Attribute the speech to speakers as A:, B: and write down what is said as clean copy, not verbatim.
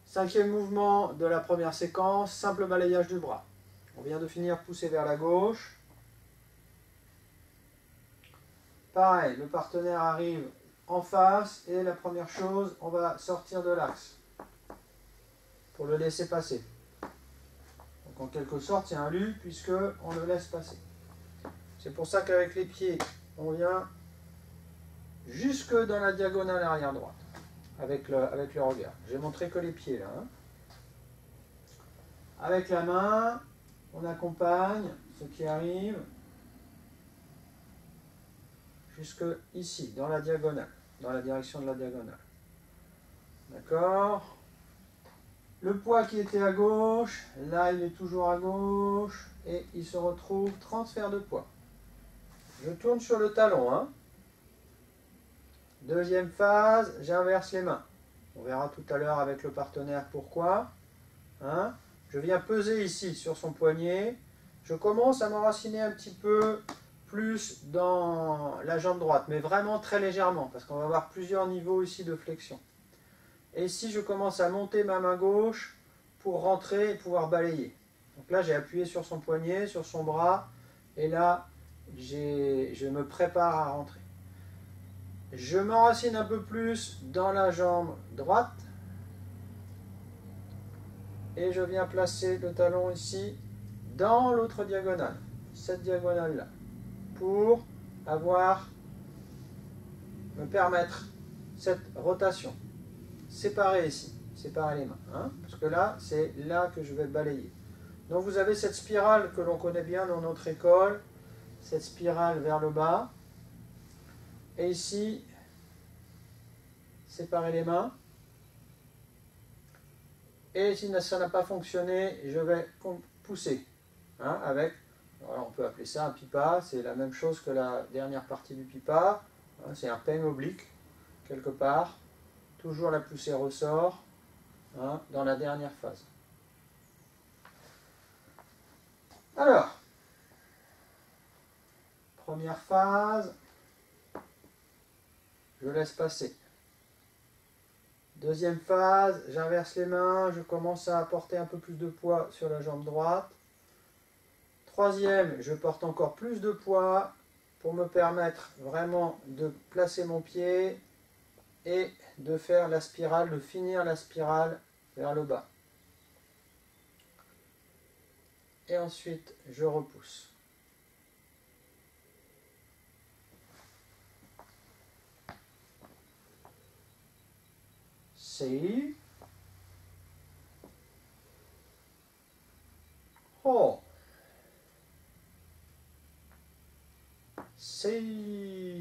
A: 5e mouvement de la première séquence, simple balayage du bras. On vient de finir pousser vers la gauche. Pareil, le partenaire arrive en face et la première chose, on va sortir de l'axe pour le laisser passer. Donc en quelque sorte, c'est un lu puisque on le laisse passer. C'est pour ça qu'avec les pieds, on vient jusque dans la diagonale arrière droite avec le regard. J'ai montré que les pieds là. Avec la main, on accompagne ce qui arrive jusque ici, dans la diagonale, dans la direction de la diagonale. D'accord? Le poids qui était à gauche, là il est toujours à gauche, et il se retrouve transfert de poids. Je tourne sur le talon. Hein. Deuxième phase, j'inverse les mains. On verra tout à l'heure avec le partenaire pourquoi. Hein. Je viens peser ici sur son poignet. Je commence à m'enraciner un petit peu plus dans la jambe droite, mais vraiment très légèrement, parce qu'on va avoir plusieurs niveaux ici de flexion. Et ici, je commence à monter ma main gauche pour rentrer et pouvoir balayer. Donc là, j'ai appuyé sur son poignet, sur son bras, et là, je me prépare à rentrer. Je m'enracine un peu plus dans la jambe droite, et je viens placer le talon ici, dans l'autre diagonale, cette diagonale-là, pour me permettre cette rotation. Séparer ici, séparer les mains, hein, parce que là, c'est là que je vais balayer. Donc vous avez cette spirale que l'on connaît bien dans notre école, cette spirale vers le bas, et ici, séparer les mains, et si ça n'a pas fonctionné, je vais pousser, hein, avec, alors on peut appeler ça un pipa, c'est la même chose que la dernière partie du pipa, hein, c'est un peigne oblique, quelque part, toujours la poussée ressort, hein, dans la dernière phase. Alors, première phase, je laisse passer. Deuxième phase, j'inverse les mains, je commence à apporter un peu plus de poids sur la jambe droite. Troisième, je porte encore plus de poids pour me permettre vraiment de placer mon pied et de faire la spirale, de finir la spirale vers le bas. Et ensuite, je repousse. Sei. Ho. Sei.